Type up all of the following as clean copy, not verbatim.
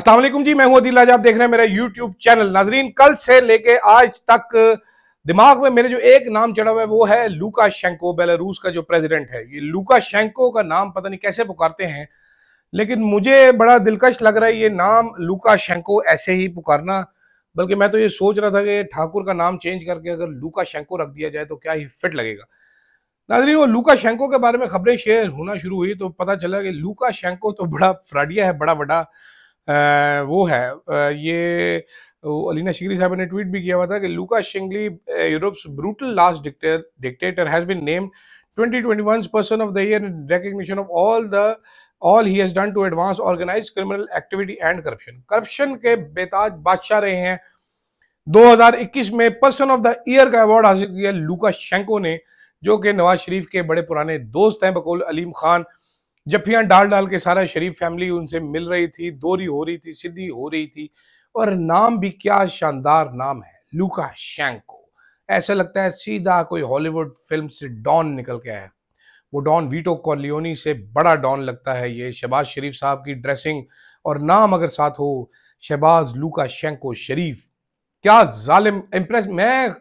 अस्सलाम वालेकुम जी, मैं हूं अदील। आज आप देख रहे हैं मेरा यूट्यूब चैनल। नाजरीन, कल से लेके आज तक दिमाग में मेरे जो एक नाम चढ़ा हुआ है वो है लुकाशेंको, बेलारूस का जो प्रेसिडेंट है। ये लुकाशेंको का नाम पता नहीं कैसे पुकारते हैं, लेकिन मुझे बड़ा दिलकश लग रहा है ये नाम लुकाशेंको ऐसे ही पुकारना। बल्कि मैं तो ये सोच रहा था कि ठाकुर का नाम चेंज करके अगर लुकाशेंको रख दिया जाए तो क्या ही फिट लगेगा। नाजरीन, वो लुकाशेंको के बारे में खबरें शेयर होना शुरू हुई तो पता चला कि लुकाशेंको तो बड़ा फ्रॉडिया है, बड़ा बड़ा वो है। ये अलीना शिकरी साहब ने ट्वीट भी किया हुआ था कि Lukashenko, Europe's brutal last dictator, has been named 2021 person of the year in recognition of all he has done to advance organized criminal activity and corruption के बेताज बादशाह रहे हैं। 2021 में पर्सन ऑफ द ईयर का award हासिल किया Lukashenko ने, जो कि नवाज शरीफ के बड़े पुराने दोस्त हैं। बकौल अलीम खान जफ्फियां डाल डाल के सारा शरीफ फैमिली उनसे मिल रही थी, दोहरी हो रही थी, सीधी हो रही थी। और नाम भी क्या शानदार नाम है, लुकाशेंको। ऐसा लगता है सीधा कोई हॉलीवुड फिल्म से डॉन निकल के आया है। वो डॉन वीटो कॉर्लियोनी से बड़ा डॉन लगता है ये। शहबाज शरीफ साहब की ड्रेसिंग और नाम अगर साथ हो, शहबाज लुकाशेंको शरीफ, क्या जालिम इम्प्रेस। मैं,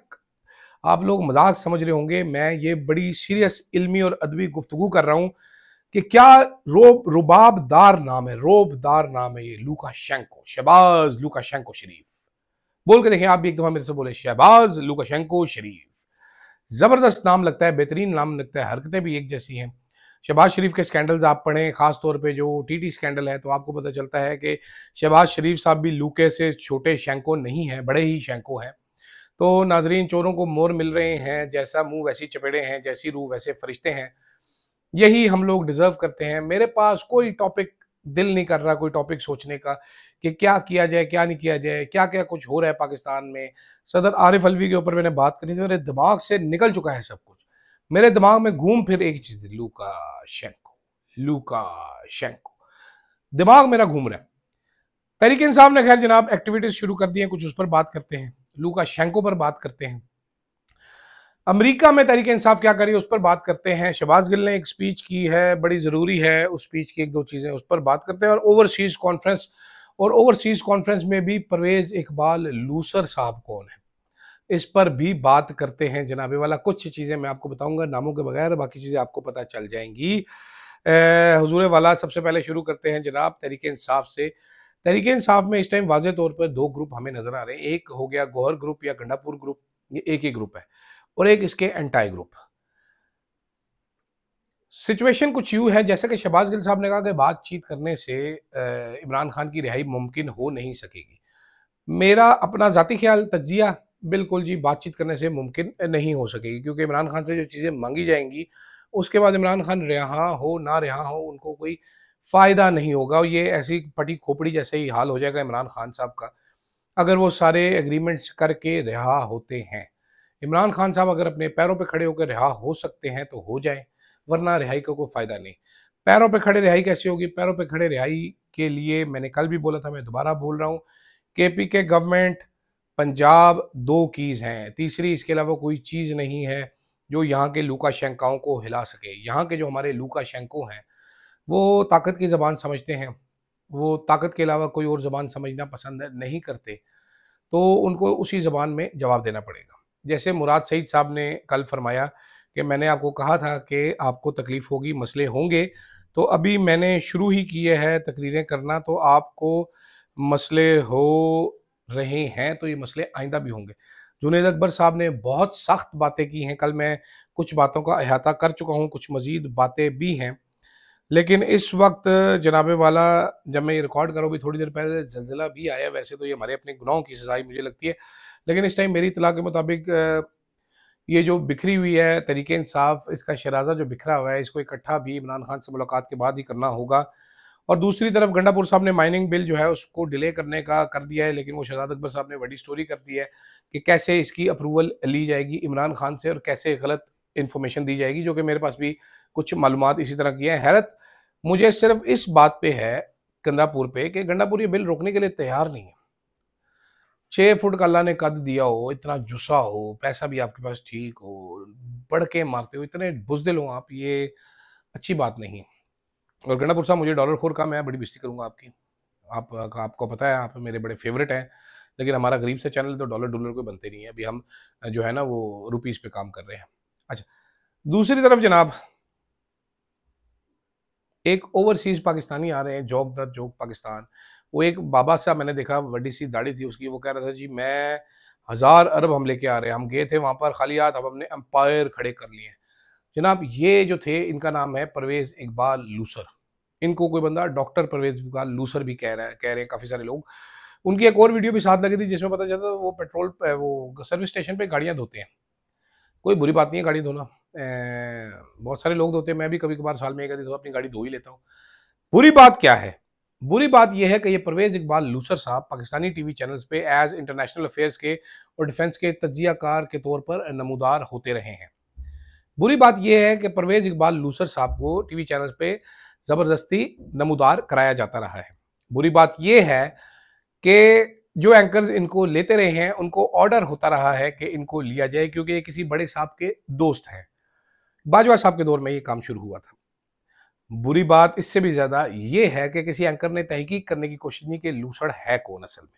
आप लोग मजाक समझ रहे होंगे, मैं ये बड़ी सीरियस इल्मी और अदबी गुफ्तगू कर रहा हूं कि क्या रुबाबदार नाम है, रोबदार नाम है ये लुकाशेंको, शहबाज लुकाशेंको शरीफ। बोल के देखें आप भी एक दफा मेरे से बोले, शहबाज लुकाशेंको शरीफ। जबरदस्त नाम लगता है, बेहतरीन नाम लगता है, हरकतें भी एक जैसी हैं। शहबाज शरीफ के स्कैंडल्स आप पढ़ें, खास तौर पे जो टीटी स्कैंडल है, तो आपको पता चलता है कि शहबाज शरीफ साहब भी लुके से छोटे शेंको नहीं है, बड़े ही शेंको हैं। तो नाजरीन, चोरों को मोर मिल रहे हैं, जैसा मुंह वैसी चपेड़े हैं, जैसी रूह वैसे फरिश्ते हैं। यही हम लोग डिजर्व करते हैं। मेरे पास कोई टॉपिक दिल नहीं कर रहा, कोई टॉपिक सोचने का कि क्या किया जाए, क्या नहीं किया जाए, क्या क्या कुछ हो रहा है पाकिस्तान में। सदर आरिफ अलवी के ऊपर मैंने बात करी थी, मेरे दिमाग से निकल चुका है सब कुछ। मेरे दिमाग में घूम फिर एक चीज, लुकाशेंको, लुकाशेंको, दिमाग मेरा घूम रहा है। तहरीक इंसाफ ने खैर जनाब एक्टिविटीज शुरू कर दी हैं, कुछ उस पर बात करते हैं, लुकाशेंको पर बात करते हैं। अमेरिका में तहरीक इंसाफ क्या करी उस पर बात करते हैं। शहबाज गिल ने एक स्पीच की है, बड़ी ज़रूरी है, उस स्पीच की एक दो चीज़ें उस पर बात करते हैं। और ओवरसीज कॉन्फ्रेंस में भी परवेज इकबाल लूसर साहब कौन है, इस पर भी बात करते हैं जनाबे वाला। कुछ चीज़ें मैं आपको बताऊंगा नामों के बगैर, बाकी चीज़ें आपको पता चल जाएंगी। हुजूर वाला, सबसे पहले शुरू करते हैं जनाब तहरीक इंसाफ से। तहरीक इंसाफ में इस टाइम वाज़े तौर पर दो ग्रुप हमें नजर आ रहे हैं। एक हो गया गौहर ग्रुप या गंडापुर ग्रुप, ये एक ही ग्रुप है, और एक इसके एंटाई ग्रुप। सिचुएशन कुछ यूं है, जैसे कि शहबाज गिल साहब ने कहा कि बातचीत करने से इमरान खान की रिहाई मुमकिन हो नहीं सकेगी। मेरा अपना जाती ख्याल, तज्जिया, बिल्कुल जी, बातचीत करने से मुमकिन नहीं हो सकेगी, क्योंकि इमरान खान से जो चीज़ें मांगी जाएंगी उसके बाद इमरान खान रिहा हो ना रिहा हो, उनको कोई फ़ायदा नहीं होगा। ये ऐसी फटी खोपड़ी जैसे ही हाल हो जाएगा इमरान खान साहब का, अगर वो सारे एग्रीमेंट्स करके रिहा होते हैं। इमरान खान साहब अगर अपने पैरों पे खड़े होकर रिहा हो सकते हैं तो हो जाएं, वरना रिहाई का कोई फायदा नहीं। पैरों पे खड़े रिहाई कैसे होगी? पैरों पे खड़े रिहाई के लिए मैंने कल भी बोला था, मैं दोबारा बोल रहा हूँ, केपी के गवर्नमेंट, पंजाब, दो कीज हैं, तीसरी इसके अलावा कोई चीज़ नहीं है जो यहाँ के लुकाशेंकों को हिला सके। यहाँ के जो हमारे लुकाशेंको हैं वो ताकत की ज़बान समझते हैं, वो ताकत के अलावा कोई और ज़बान समझना पसंद नहीं करते, तो उनको उसी ज़बान में जवाब देना पड़ेगा। जैसे मुराद सईद साहब ने कल फरमाया कि मैंने आपको कहा था कि आपको तकलीफ होगी, मसले होंगे, तो अभी मैंने शुरू ही किए हैं तकरीरें करना, तो आपको मसले हो रहे हैं, तो ये मसले आइंदा भी होंगे। जुनैद अकबर साहब ने बहुत सख्त बातें की हैं, कल मैं कुछ बातों का अहाता कर चुका हूँ, कुछ मज़ीद बातें भी हैं। लेकिन इस वक्त जनाबे वाला, जब मैं ये रिकॉर्ड कर रहा हूँ, भी थोड़ी देर पहले ज़लज़ला भी आया। वैसे तो ये हमारे अपने गुनाहों की सज़ाई मुझे लगती है, लेकिन इस टाइम मेरी इत्तला के मुताबिक ये जो बिखरी हुई है तहरीक इंसाफ, इसका शराजा जो बिखरा हुआ है, इसको इकट्ठा भी इमरान खान से मुलाकात के बाद ही करना होगा। और दूसरी तरफ गंडापुर साहब ने माइनिंग बिल जो है उसको डिले करने का कर दिया है, लेकिन वो शहजाद अकबर साहब ने बड़ी स्टोरी कर दी है कि कैसे इसकी अप्रूवल ली जाएगी इमरान खान से और कैसे गलत इन्फॉर्मेशन दी जाएगी, जो कि मेरे पास भी कुछ मालूमात इसी तरह की है। हैरत मुझे सिर्फ इस बात पे है गंडापुर पे कि गंडापुर ये बिल रोकने के लिए तैयार नहीं है। 6 फुट का अल्लाह ने कद दिया हो, इतना जुस्सा हो, पैसा भी आपके पास ठीक हो, बढ़ के मारते हो, इतने बुजदिल हो आप, ये अच्छी बात नहीं। और गंडापुर साहब, मुझे डॉलर खोर का मैं बड़ी बेइज्जती करूंगा आपकी। आपको पता है आप मेरे बड़े फेवरेट हैं, लेकिन हमारा गरीब सा चैनल तो डॉलर डॉलर कोई बनते नहीं है। अभी हम जो है ना वो रुपीस पे काम कर रहे हैं। अच्छा, दूसरी तरफ जनाब एक ओवरसीज पाकिस्तानी आ रहे हैं, जॉब द जॉब पाकिस्तान। वो एक बाबा सा मैंने देखा, बड़ी सी दाढ़ी थी उसकी, वो कह रहा था जी मैं 1000 अरब हम लेके आ रहे हैं, हम गए थे वहां पर खाली हाथ, अब हमने एम्पायर खड़े कर लिए हैं। जनाब ये जो थे, इनका नाम है परवेज इकबाल लूसर। इनको कोई बंदा डॉक्टर परवेज इकबाल लूसर भी कह रहे हैं काफी सारे लोग। उनकी एक और वीडियो भी साथ लगी थी जिसमें पता चलता वो पेट्रोल वो सर्विस स्टेशन पे गाड़ियां धोते हैं। कोई बुरी बात नहीं है गाड़ी धोना, बहुत सारे लोग धोते हैं, मैं भी कभी कभार साल में एक आधी दो अपनी गाड़ी धो ही लेता हूँ। बुरी बात क्या है? बुरी बात यह है कि ये परवेज इकबाल लूसर साहब पाकिस्तानी टीवी चैनल्स पे एज इंटरनेशनल अफेयर्स के और डिफेंस के तज्जियाकार के तौर पर नमूदार होते रहे हैं। बुरी बात यह है कि परवेज इकबाल लूसर साहब को टीवी चैनल्स पे जबरदस्ती नमूदार कराया जाता रहा है। बुरी बात यह है कि जो एंकर्स इनको लेते रहे हैं उनको ऑर्डर होता रहा है कि इनको लिया जाए, क्योंकि ये किसी बड़े साहब के दोस्त हैं। बाजवा साहब के दौर में ये काम शुरू हुआ था। बुरी बात इससे भी ज्यादा ये है कि किसी एंकर ने तहकीक करने की कोशिश नहीं कि लूसर है कौन असल में।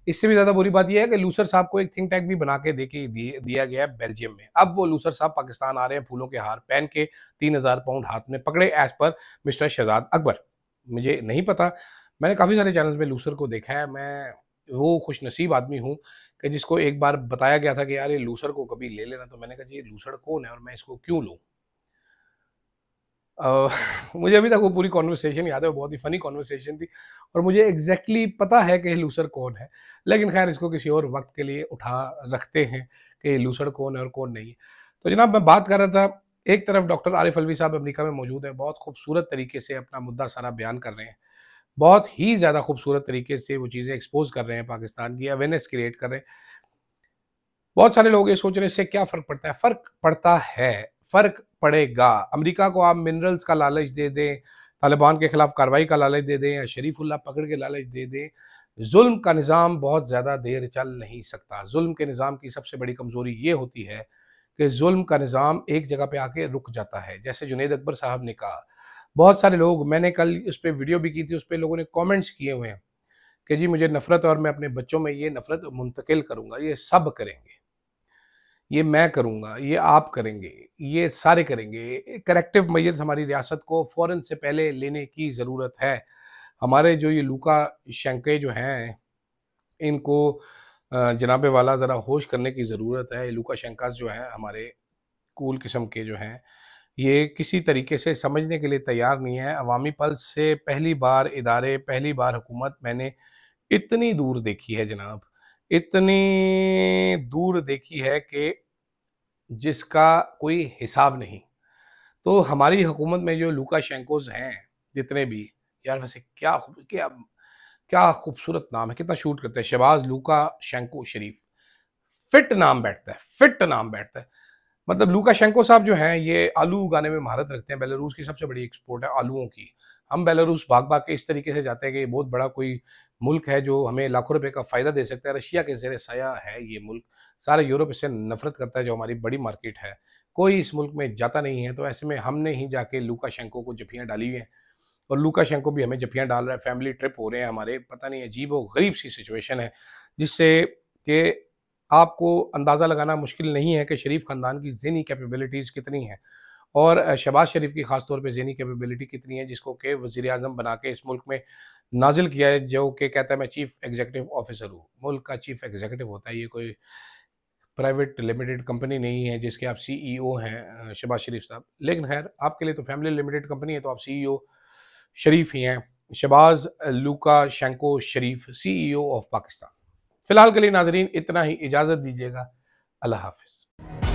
इससे भी ज्यादा बुरी बात यह है कि लूसर साहब को एक थिंक टैंक भी बना के दिया गया है बेल्जियम में। अब वो लूसर साहब पाकिस्तान आ रहे हैं फूलों के हार पहन के, 3000 पाउंड हाथ में पकड़े, as per mister Shahzad Akbar. मुझे नहीं पता, मैंने काफी सारे चैनल में लूसर को देखा है। मैं वो खुश नसीब आदमी हूँ कि जिसको एक बार बताया गया था कि यार ये लूसर को कभी ले लेना, तो मैंने कहा जी ये लूसर कौन है और मैं इसको क्यों लूँ। मुझे अभी तक वो पूरी कॉन्वर्सेशन याद है, वो बहुत ही फनी कॉन्वर्सेशन थी और मुझे एग्जैक्टली पता है कि लूसर कौन है, लेकिन खैर इसको किसी और वक्त के लिए उठा रखते हैं कि लूसर कौन है और कौन नहीं है। तो जनाब मैं बात कर रहा था, एक तरफ डॉक्टर आरिफ अलवी साहब अमेरिका में मौजूद है, बहुत खूबसूरत तरीके से अपना मुद्दा सारा बयान कर रहे हैं, बहुत ही ज़्यादा खूबसूरत तरीके से वो चीज़ें एक्सपोज कर रहे हैं, पाकिस्तान की अवेयरनेस क्रिएट कर रहे हैं। बहुत सारे लोग ये सोच रहे हैं इससे क्या फ़र्क पड़ता है? फ़र्क पड़ता है, फ़र्क पड़ेगा। अमेरिका को आप मिनरल्स का लालच दे दें, तालिबान के खिलाफ कार्रवाई का लालच दे दें या शरीफुल्लाह पकड़ के लालच दे दें, जुल्म का निज़ाम बहुत ज़्यादा देर चल नहीं सकता। जुल्म के निज़ाम की सबसे बड़ी कमज़ोरी ये होती है कि जुल्म का निज़ाम एक जगह पे आके रुक जाता है। जैसे जुनैद अकबर साहब ने कहा, बहुत सारे लोग, मैंने कल उस पर वीडियो भी की थी, उस पर लोगों ने कॉमेंट्स किए हुए हैं कि जी मुझे नफ़रत और मैं अपने बच्चों में ये नफ़रत मुंतकिल करूँगा। ये सब करेंगे, ये मैं करूँगा, ये आप करेंगे, ये सारे करेंगे। करेक्टिव मेजर्स हमारी रियासत को फ़ौरन से पहले लेने की ज़रूरत है। हमारे जो ये लूका शेंके जो हैं, इनको जनाबे वाला ज़रा होश करने की ज़रूरत है। लूका शेंकास जो हैं हमारे कूल किस्म के जो हैं, ये किसी तरीके से समझने के लिए तैयार नहीं है। अवामी पल्स से पहली बार इदारे, पहली बार हुकूमत मैंने इतनी दूर देखी है जनाब, इतनी दूर देखी है कि जिसका कोई हिसाब नहीं। तो हमारी हुकूमत में जो लूका शेंकोस हैं जितने भी, यार वैसे क्या क्या क्या खूबसूरत नाम है, कितना शूट करते हैं। शहबाज लूका शेंको शरीफ, फिट नाम बैठता है, फिट नाम बैठता है। मतलब लुकाशेंको साहब जो हैं ये आलू उगाने में महारत रखते हैं। बेलारूस की सबसे बड़ी एक्सपोर्ट है आलूओं की। हम बेलारूस भाग भाग के इस तरीके से जाते हैं कि ये बहुत बड़ा कोई मुल्क है जो हमें लाखों रुपए का फायदा दे सकता है। रशिया के ज़ेरे साया है ये मुल्क, सारा यूरोप इससे नफरत करता है जो हमारी बड़ी मार्केट है। कोई इस मुल्क में जाता नहीं है, तो ऐसे में हमने ही जाके लुकाशेंको को जफियाँ डाली हुई हैं और लुकाशेंको भी हमें जफियाँ डाल रहा है। फैमिली ट्रिप हो रहे हैं हमारे, पता नहीं अजीब व गरीब सी सिचुएशन है, जिससे कि आपको अंदाज़ा लगाना मुश्किल नहीं है कि शरीफ ख़ानदान की ज़हनी कैपेबिलिटीज़ कितनी हैं और शहबाज शरीफ की ख़ास तौर पे ज़हनी कैपेबिलिटी कितनी है, जिसको कि वज़ीर-ए-आज़म बना के इस मुल्क में नाज़िल किया है, जो कि कहता है मैं चीफ़ एग्जीक्यूटिव ऑफिसर हूँ। मुल्क का चीफ़ एग्जीक्यूटिव होता है, ये कोई प्राइवेट लिमिटेड कंपनी नहीं है जिसके आप सीईओ हैं शहबाज शरीफ साहब। लेकिन खैर आपके लिए तो फैमिली लिमिटेड कंपनी है, तो आप सीईओ शरीफ ही हैं। शहबाज लूका शेंको शरीफ, सीईओ ऑफ पाकिस्तान। फिलहाल के लिए नाजरीन इतना ही, इजाज़त दीजिएगा। अल्लाह हाफिज़।